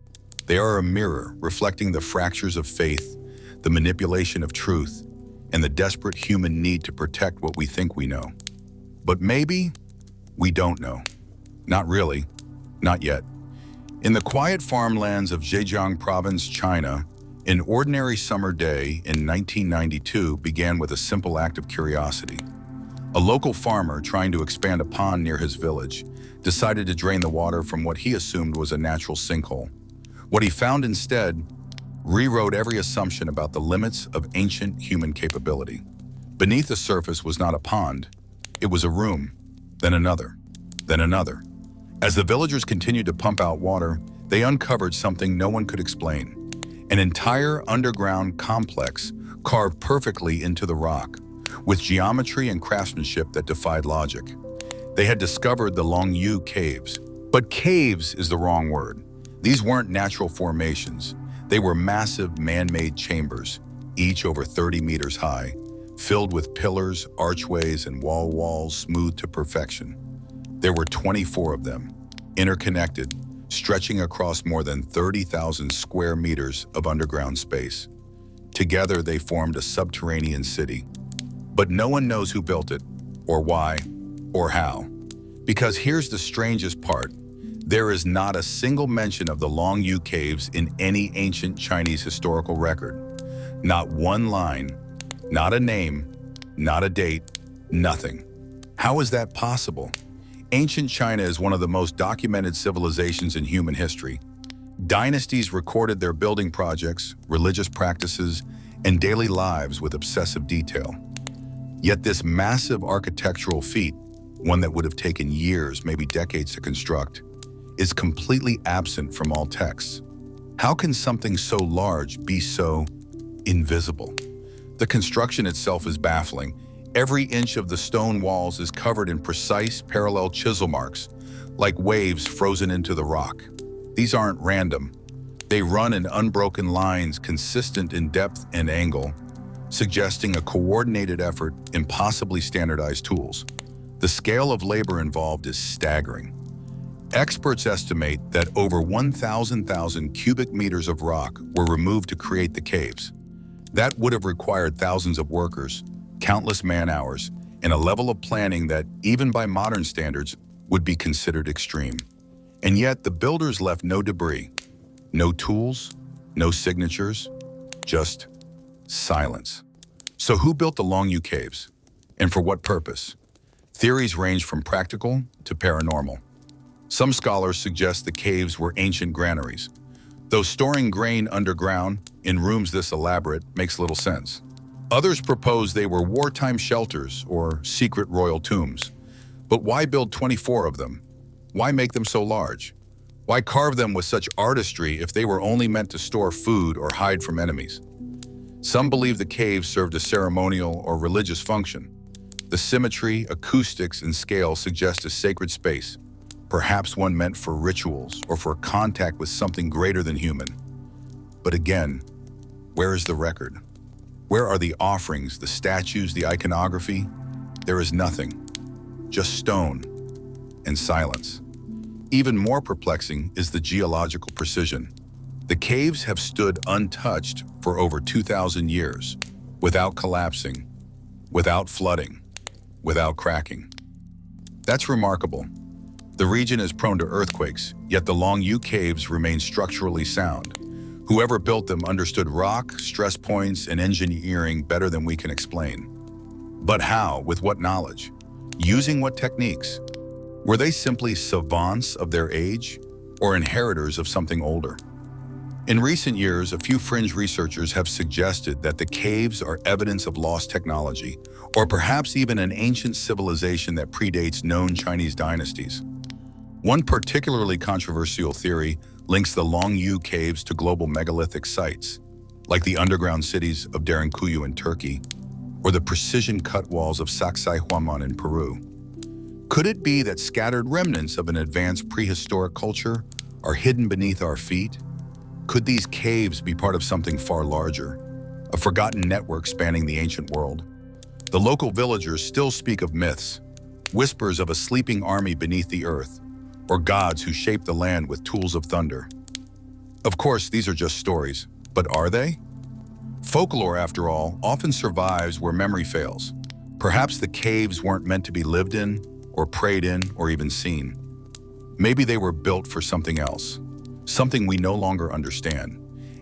They are a mirror reflecting the fractures of faith, the manipulation of truth, and the desperate human need to protect what we think we know. But maybe we don't know. Not really. Not yet. In the quiet farmlands of Zhejiang Province, China, an ordinary summer day in 1992 began with a simple act of curiosity. A local farmer trying to expand a pond near his village decided to drain the water from what he assumed was a natural sinkhole. What he found instead rewrote every assumption about the limits of ancient human capability. Beneath the surface was not a pond, it was a room, then another, then another. As the villagers continued to pump out water, they uncovered something no one could explain. An entire underground complex carved perfectly into the rock, with geometry and craftsmanship that defied logic. They had discovered the Longyu Caves. But caves is the wrong word. These weren't natural formations. They were massive man-made chambers, each over 30 meters high, filled with pillars, archways, and walls smoothed to perfection. There were 24 of them, interconnected, stretching across more than 30,000 square meters of underground space. Together, they formed a subterranean city. But no one knows who built it, or why, or how. Because here's the strangest part. There is not a single mention of the Longyu Caves in any ancient Chinese historical record. Not one line, not a name, not a date, nothing. How is that possible? Ancient China is one of the most documented civilizations in human history. Dynasties recorded their building projects, religious practices, and daily lives with obsessive detail. Yet this massive architectural feat, one that would have taken years, maybe decades to construct, is completely absent from all texts. How can something so large be so invisible? The construction itself is baffling. Every inch of the stone walls is covered in precise, parallel chisel marks, like waves frozen into the rock. These aren't random. They run in unbroken lines consistent in depth and angle, suggesting a coordinated effort in possibly standardized tools. The scale of labor involved is staggering. Experts estimate that over 1,000 cubic meters of rock were removed to create the caves. That would have required thousands of workers, countless man-hours, and a level of planning that, even by modern standards, would be considered extreme. And yet, the builders left no debris, no tools, no signatures, just silence. So who built the Longyu Caves? And for what purpose? Theories range from practical to paranormal. Some scholars suggest the caves were ancient granaries, though storing grain underground in rooms this elaborate makes little sense. Others propose they were wartime shelters or secret royal tombs. But why build 24 of them? Why make them so large? Why carve them with such artistry if they were only meant to store food or hide from enemies? Some believe the caves served a ceremonial or religious function. The symmetry, acoustics, and scale suggest a sacred space, perhaps one meant for rituals or for contact with something greater than human. But again, where is the record? Where are the offerings, the statues, the iconography? There is nothing, just stone and silence. Even more perplexing is the geological precision. The caves have stood untouched for over 2,000 years, without collapsing, without flooding, without cracking. That's remarkable. The region is prone to earthquakes, yet the Long U caves remain structurally sound. Whoever built them understood rock, stress points, and engineering better than we can explain. But how? With what knowledge? Using what techniques? Were they simply savants of their age, or inheritors of something older? In recent years, a few fringe researchers have suggested that the caves are evidence of lost technology, or perhaps even an ancient civilization that predates known Chinese dynasties. One particularly controversial theory links the Long U caves to global megalithic sites, like the underground cities of Derinkuyu in Turkey, or the precision-cut walls of Sacsayhuaman in Peru. Could it be that scattered remnants of an advanced prehistoric culture are hidden beneath our feet? Could these caves be part of something far larger, a forgotten network spanning the ancient world? The local villagers still speak of myths, whispers of a sleeping army beneath the earth, or gods who shaped the land with tools of thunder. Of course, these are just stories, but are they? Folklore, after all, often survives where memory fails. Perhaps the caves weren't meant to be lived in, or prayed in, or even seen. Maybe they were built for something else, something we no longer understand.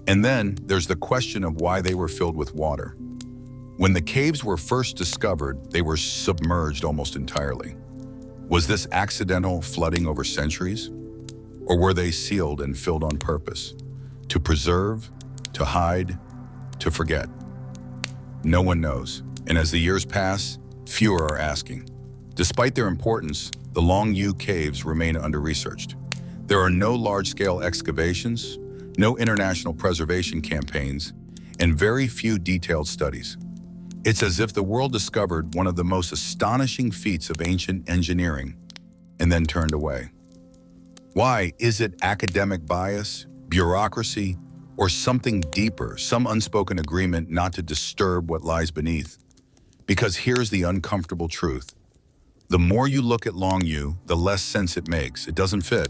And then there's the question of why they were filled with water. When the caves were first discovered, they were submerged almost entirely. Was this accidental flooding over centuries? Or were they sealed and filled on purpose? To preserve, to hide, to forget? No one knows. And as the years pass, fewer are asking. Despite their importance, the Long U caves remain under-researched. There are no large-scale excavations, no international preservation campaigns, and very few detailed studies. It's as if the world discovered one of the most astonishing feats of ancient engineering and then turned away. Why? Is it academic bias, bureaucracy, or something deeper, some unspoken agreement not to disturb what lies beneath? Because here's the uncomfortable truth. The more you look at Long U, the less sense it makes. It doesn't fit.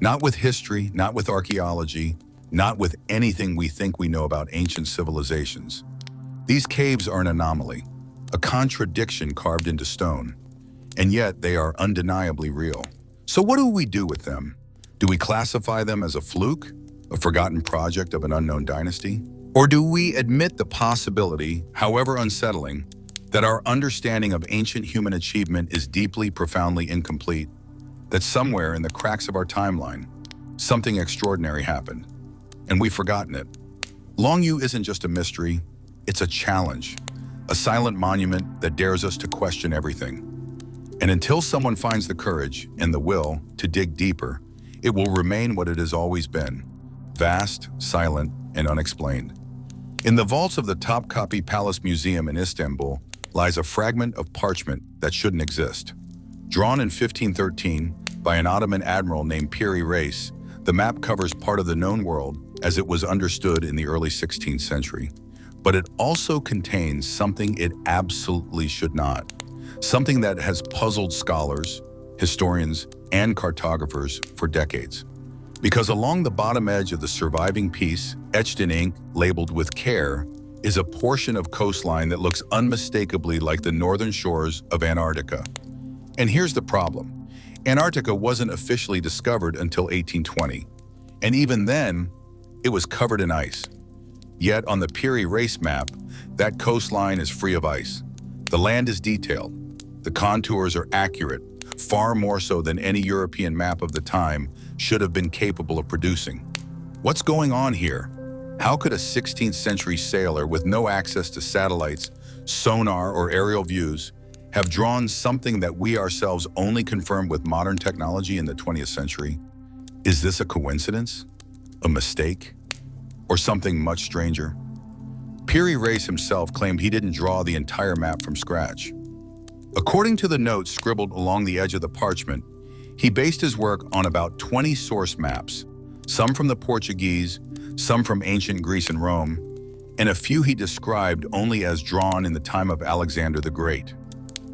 Not with history, not with archaeology, not with anything we think we know about ancient civilizations. These caves are an anomaly, a contradiction carved into stone, and yet they are undeniably real. So what do we do with them? Do we classify them as a fluke, a forgotten project of an unknown dynasty? Or do we admit the possibility, however unsettling, that our understanding of ancient human achievement is deeply, profoundly incomplete, that somewhere in the cracks of our timeline, something extraordinary happened, and we've forgotten it? Long U isn't just a mystery, it's a challenge, a silent monument that dares us to question everything. And until someone finds the courage and the will to dig deeper, it will remain what it has always been, vast, silent, and unexplained. In the vaults of the Topkapi Palace Museum in Istanbul lies a fragment of parchment that shouldn't exist. Drawn in 1513 by an Ottoman admiral named Piri Reis, the map covers part of the known world as it was understood in the early 16th century. But it also contains something it absolutely should not. Something that has puzzled scholars, historians, and cartographers for decades. Because along the bottom edge of the surviving piece, etched in ink, labeled with care, is a portion of coastline that looks unmistakably like the northern shores of Antarctica. And here's the problem. Antarctica wasn't officially discovered until 1820. And even then, it was covered in ice. Yet on the Piri Reis map, that coastline is free of ice. The land is detailed. The contours are accurate, far more so than any European map of the time should have been capable of producing. What's going on here? How could a 16th century sailor with no access to satellites, sonar, or aerial views have drawn something that we ourselves only confirm with modern technology in the 20th century? Is this a coincidence? A mistake? Or something much stranger? Piri Reis himself claimed he didn't draw the entire map from scratch. According to the notes scribbled along the edge of the parchment, he based his work on about 20 source maps, some from the Portuguese, some from ancient Greece and Rome, and a few he described only as drawn in the time of Alexander the Great.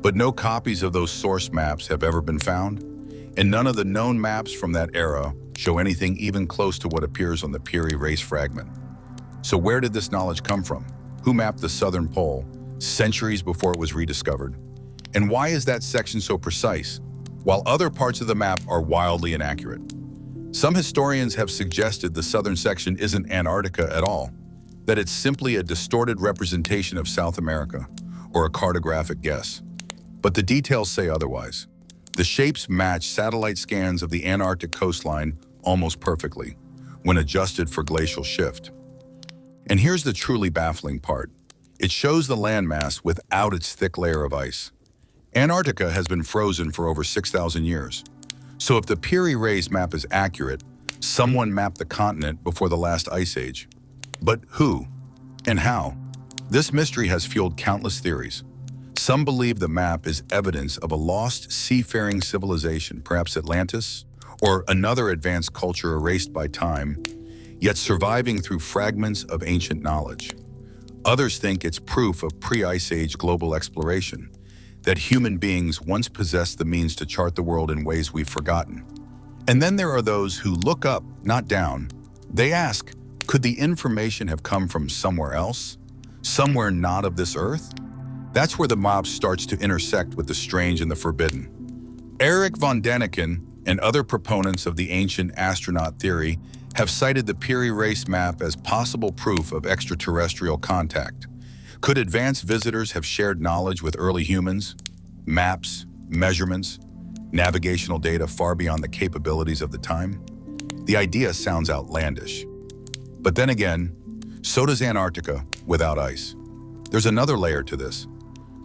But no copies of those source maps have ever been found, and none of the known maps from that era show anything even close to what appears on the Piri Reis fragment. So where did this knowledge come from? Who mapped the southern pole centuries before it was rediscovered? And why is that section so precise, while other parts of the map are wildly inaccurate? Some historians have suggested the southern section isn't Antarctica at all, that it's simply a distorted representation of South America, or a cartographic guess. But the details say otherwise. The shapes match satellite scans of the Antarctic coastline almost perfectly, when adjusted for glacial shift. And here's the truly baffling part. It shows the landmass without its thick layer of ice. Antarctica has been frozen for over 6,000 years. So if the Piri Reis map is accurate, someone mapped the continent before the last ice age. But who and how? This mystery has fueled countless theories. Some believe the map is evidence of a lost seafaring civilization, perhaps Atlantis, or another advanced culture erased by time, yet surviving through fragments of ancient knowledge. Others think it's proof of pre-Ice Age global exploration, that human beings once possessed the means to chart the world in ways we've forgotten. And then there are those who look up, not down. They ask, could the information have come from somewhere else? Somewhere not of this earth? That's where the mob starts to intersect with the strange and the forbidden. Eric von Däniken and other proponents of the ancient astronaut theory have cited the Piri Reis map as possible proof of extraterrestrial contact. Could advanced visitors have shared knowledge with early humans? Maps, measurements, navigational data far beyond the capabilities of the time? The idea sounds outlandish. But then again, so does Antarctica without ice. There's another layer to this.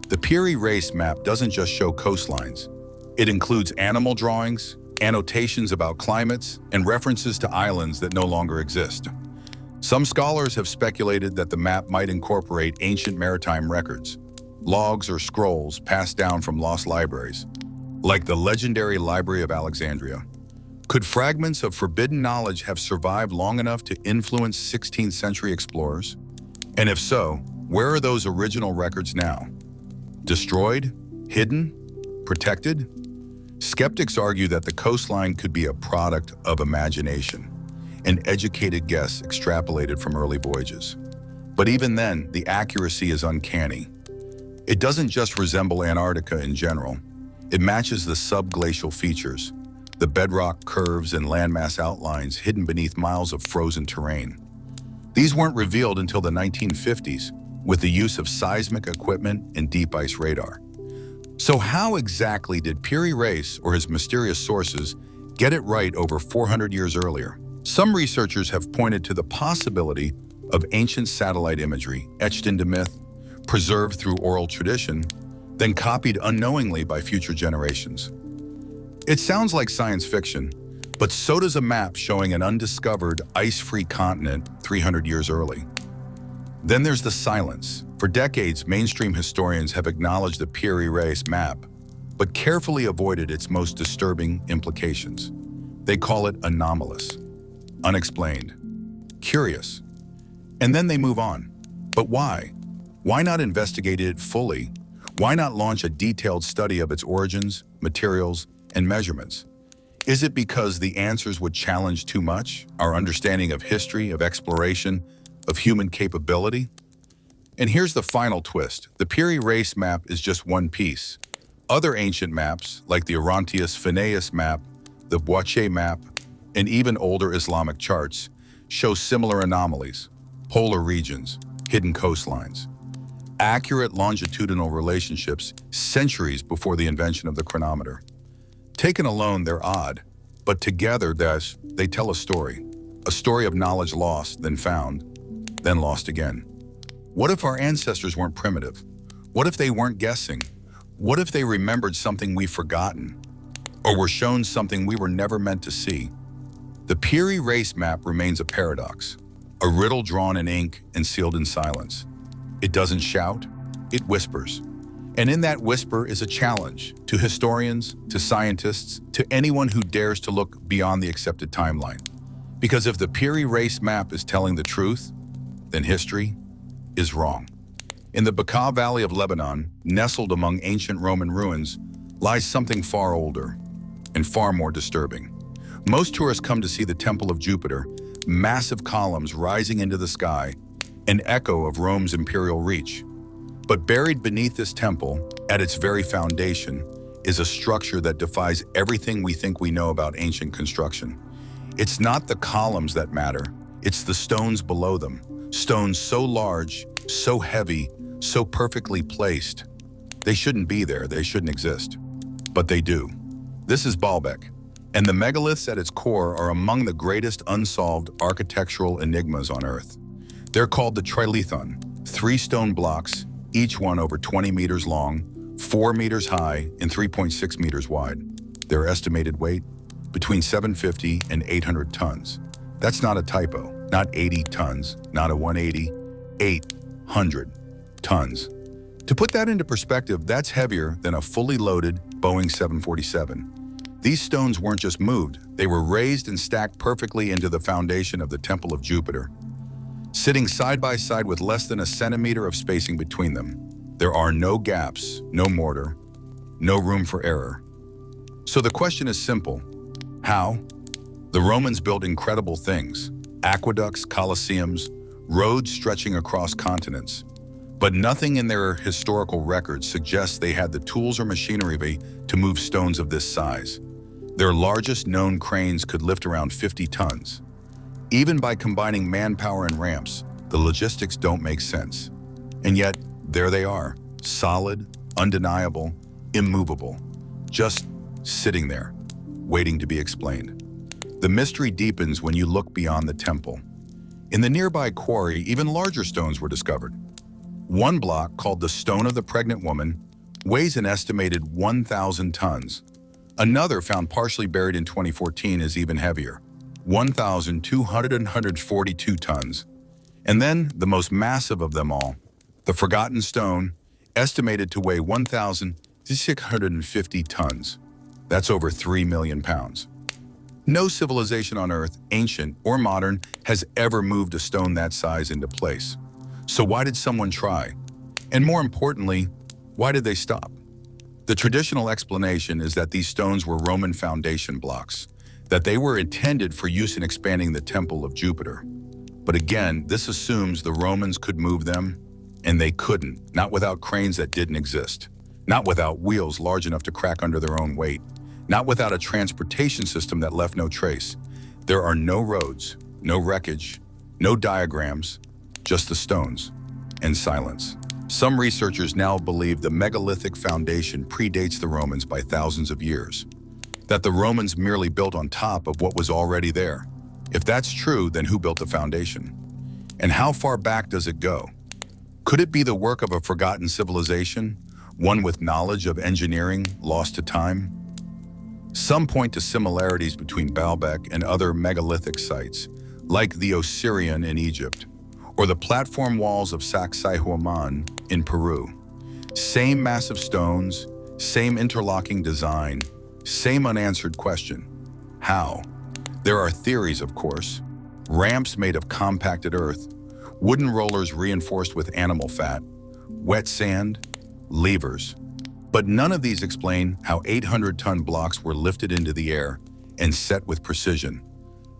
The Piri Reis map doesn't just show coastlines. It includes animal drawings, annotations about climates, and references to islands that no longer exist. Some scholars have speculated that the map might incorporate ancient maritime records, logs or scrolls passed down from lost libraries, like the legendary Library of Alexandria. Could fragments of forbidden knowledge have survived long enough to influence 16th century explorers? And if so, where are those original records now? Destroyed? Hidden? Protected? Skeptics argue that the coastline could be a product of imagination, an educated guess extrapolated from early voyages. But even then, the accuracy is uncanny. It doesn't just resemble Antarctica in general. It matches the subglacial features, the bedrock curves and landmass outlines hidden beneath miles of frozen terrain. These weren't revealed until the 1950s, with the use of seismic equipment and deep ice radar. So how exactly did Piri Reis or his mysterious sources get it right over 400 years earlier? Some researchers have pointed to the possibility of ancient satellite imagery etched into myth, preserved through oral tradition, then copied unknowingly by future generations. It sounds like science fiction, but so does a map showing an undiscovered, ice-free continent 300 years early. Then there's the silence. For decades, mainstream historians have acknowledged the Piri Reis map, but carefully avoided its most disturbing implications. They call it anomalous, unexplained, curious, and then they move on. But why? Why not investigate it fully? Why not launch a detailed study of its origins, materials, and measurements? Is it because the answers would challenge too much, our understanding of history, of exploration, of human capability? And here's the final twist. The Piri Reis map is just one piece. Other ancient maps, like the Orontius Phineus map, the Boitier map, and even older Islamic charts, show similar anomalies: polar regions, hidden coastlines, accurate longitudinal relationships centuries before the invention of the chronometer. Taken alone, they're odd, but together they tell a story of knowledge lost, then found, then lost again. What if our ancestors weren't primitive? What if they weren't guessing? What if they remembered something we've forgotten? Or were shown something we were never meant to see? The Piri Reis map remains a paradox, a riddle drawn in ink and sealed in silence. It doesn't shout, it whispers. And in that whisper is a challenge to historians, to scientists, to anyone who dares to look beyond the accepted timeline. Because if the Piri Reis map is telling the truth, then history is wrong. In the Bekaa Valley of Lebanon, nestled among ancient Roman ruins, lies something far older and far more disturbing. Most tourists come to see the Temple of Jupiter, massive columns rising into the sky, an echo of Rome's imperial reach. But buried beneath this temple, at its very foundation, is a structure that defies everything we think we know about ancient construction. It's not the columns that matter, it's the stones below them. Stones so large, so heavy, so perfectly placed. They shouldn't be there, they shouldn't exist. But they do. This is Baalbek, and the megaliths at its core are among the greatest unsolved architectural enigmas on Earth. They're called the Trilithon, 3 stone blocks, each one over 20 meters long, 4 meters high, and 3.6 meters wide. Their estimated weight? Between 750 and 800 tons. That's not a typo, not 80 tons, not a 180, 800 tons. To put that into perspective, that's heavier than a fully loaded Boeing 747. These stones weren't just moved, they were raised and stacked perfectly into the foundation of the Temple of Jupiter. Sitting side by side with less than a centimeter of spacing between them, there are no gaps, no mortar, no room for error. So the question is simple. How? The Romans built incredible things: aqueducts, colosseums, roads stretching across continents. But nothing in their historical records suggests they had the tools or machinery to move stones of this size. Their largest known cranes could lift around 50 tons. Even by combining manpower and ramps, the logistics don't make sense. And yet, there they are, solid, undeniable, immovable, just sitting there, waiting to be explained. The mystery deepens when you look beyond the temple. In the nearby quarry, even larger stones were discovered. One block, called the Stone of the Pregnant Woman, weighs an estimated 1,000 tons. Another, found partially buried in 2014, is even heavier, 1,242 tons. And then, the most massive of them all, the Forgotten Stone, estimated to weigh 1,650 tons. That's over 3 million pounds. No civilization on Earth, ancient or modern, has ever moved a stone that size into place. So why did someone try? And more importantly, why did they stop? The traditional explanation is that these stones were Roman foundation blocks, that they were intended for use in expanding the Temple of Jupiter. But again, this assumes the Romans could move them, and they couldn't, not without cranes that didn't exist, not without wheels large enough to crack under their own weight, not without a transportation system that left no trace. There are no roads, no wreckage, no diagrams, just the stones and silence. Some researchers now believe the megalithic foundation predates the Romans by thousands of years, that the Romans merely built on top of what was already there. If that's true, then who built the foundation? And how far back does it go? Could it be the work of a forgotten civilization, one with knowledge of engineering lost to time? Some point to similarities between Baalbek and other megalithic sites, like the Osirian in Egypt, or the platform walls of Sacsayhuaman in Peru. Same massive stones, same interlocking design, same unanswered question: how? There are theories, of course. Ramps made of compacted earth, wooden rollers reinforced with animal fat, wet sand, levers. But none of these explain how 800-ton blocks were lifted into the air and set with precision.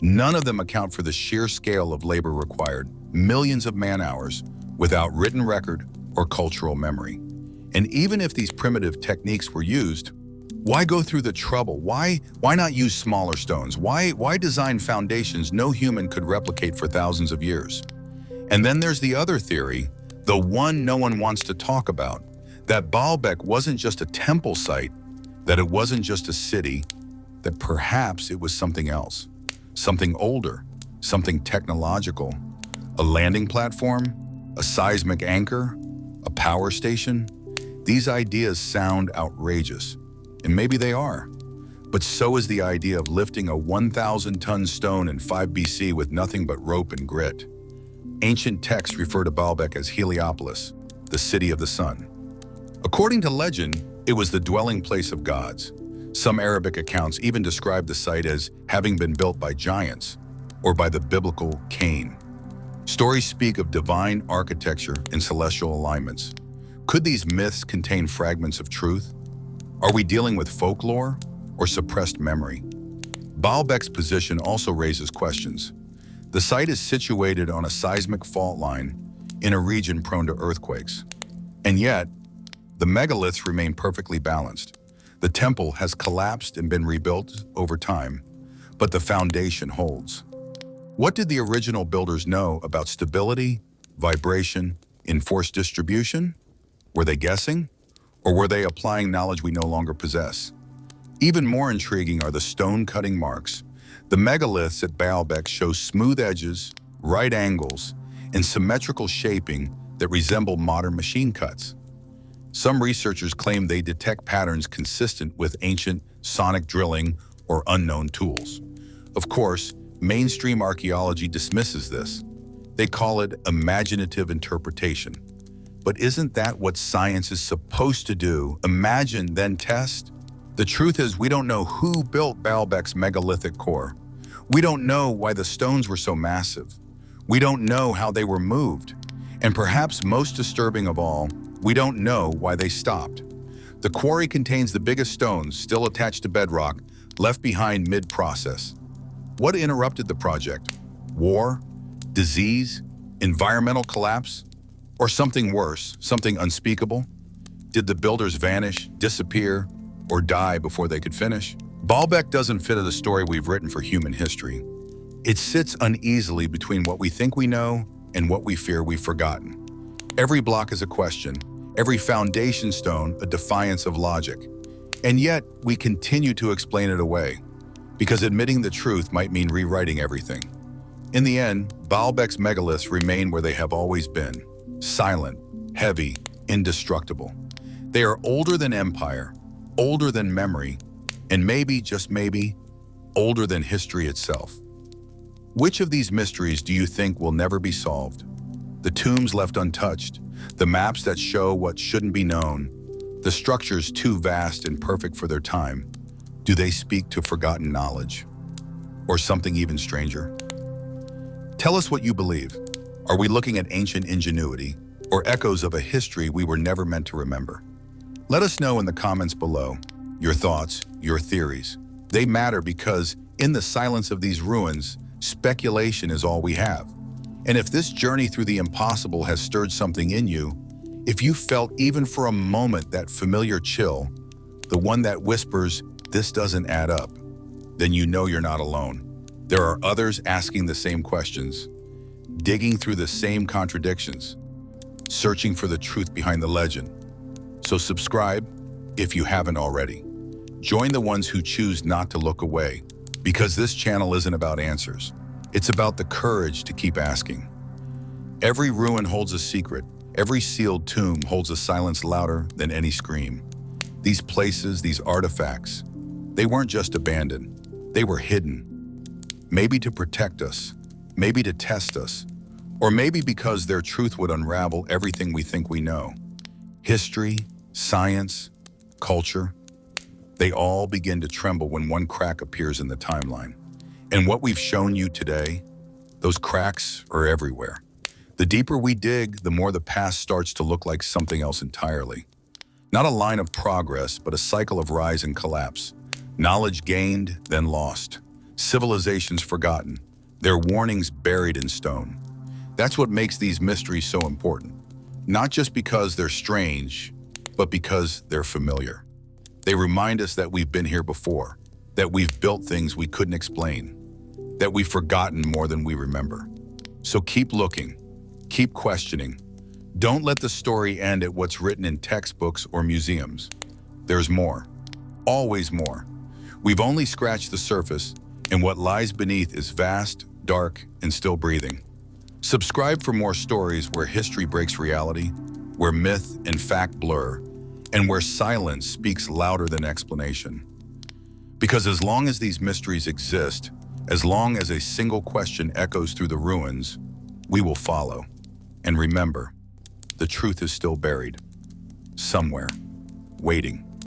None of them account for the sheer scale of labor required, millions of man-hours, without written record or cultural memory. And even if these primitive techniques were used, why go through the trouble? Why not use smaller stones? Why design foundations no human could replicate for thousands of years? And then there's the other theory, the one no one wants to talk about, that Baalbek wasn't just a temple site, that it wasn't just a city, that perhaps it was something else, something older, something technological, a landing platform, a seismic anchor, a power station. These ideas sound outrageous, and maybe they are. But so is the idea of lifting a 1,000-ton stone in 5 BC with nothing but rope and grit. Ancient texts refer to Baalbek as Heliopolis, the city of the sun. According to legend, it was the dwelling place of gods. Some Arabic accounts even describe the site as having been built by giants, or by the biblical Cain. Stories speak of divine architecture and celestial alignments. Could these myths contain fragments of truth? Are we dealing with folklore or suppressed memory? Baalbek's position also raises questions. The site is situated on a seismic fault line in a region prone to earthquakes. And yet, the megaliths remain perfectly balanced. The temple has collapsed and been rebuilt over time, but the foundation holds. What did the original builders know about stability, vibration, and force distribution? Were they guessing? Or were they applying knowledge we no longer possess? Even more intriguing are the stone-cutting marks. The megaliths at Baalbek show smooth edges, right angles, and symmetrical shaping that resemble modern machine cuts. Some researchers claim they detect patterns consistent with ancient sonic drilling or unknown tools. Of course, mainstream archaeology dismisses this. They call it imaginative interpretation. But isn't that what science is supposed to do? Imagine, then test? The truth is, we don't know who built Baalbek's megalithic core. We don't know why the stones were so massive. We don't know how they were moved. And perhaps most disturbing of all, we don't know why they stopped. The quarry contains the biggest stones still attached to bedrock, left behind mid-process. What interrupted the project? War? Disease? Environmental collapse? Or something worse, something unspeakable? Did the builders vanish, disappear, or die before they could finish? Baalbek doesn't fit the story we've written for human history. It sits uneasily between what we think we know and what we fear we've forgotten. Every block is a question, every foundation stone a defiance of logic. And yet, we continue to explain it away, because admitting the truth might mean rewriting everything. In the end, Baalbek's megaliths remain where they have always been, silent, heavy, indestructible. They are older than empire, older than memory, and maybe, just maybe, older than history itself. Which of these mysteries do you think will never be solved? The tombs left untouched, the maps that show what shouldn't be known, the structures too vast and perfect for their time. Do they speak to forgotten knowledge? Or something even stranger? Tell us what you believe. Are we looking at ancient ingenuity or echoes of a history we were never meant to remember? Let us know in the comments below. Your thoughts, your theories. They matter because in the silence of these ruins, speculation is all we have. And if this journey through the impossible has stirred something in you, if you felt even for a moment that familiar chill, the one that whispers, "This doesn't add up," then you know you're not alone. There are others asking the same questions, digging through the same contradictions, searching for the truth behind the legend. So subscribe if you haven't already. Join the ones who choose not to look away, because this channel isn't about answers. It's about the courage to keep asking. Every ruin holds a secret. Every sealed tomb holds a silence louder than any scream. These places, these artifacts, they weren't just abandoned. They were hidden. Maybe to protect us, maybe to test us, or maybe because their truth would unravel everything we think we know. History, science, culture, they all begin to tremble when one crack appears in the timeline. And what we've shown you today, those cracks are everywhere. The deeper we dig, the more the past starts to look like something else entirely. Not a line of progress, but a cycle of rise and collapse. Knowledge gained, then lost. Civilizations forgotten. Their warnings buried in stone. That's what makes these mysteries so important. Not just because they're strange, but because they're familiar. They remind us that we've been here before, that we've built things we couldn't explain, that we've forgotten more than we remember. So keep looking, keep questioning. Don't let the story end at what's written in textbooks or museums. There's more, always more. We've only scratched the surface, and what lies beneath is vast, dark, and still breathing. Subscribe for more stories where history breaks reality, where myth and fact blur, and where silence speaks louder than explanation. Because as long as these mysteries exist, as long as a single question echoes through the ruins, we will follow. And remember, the truth is still buried, somewhere, waiting.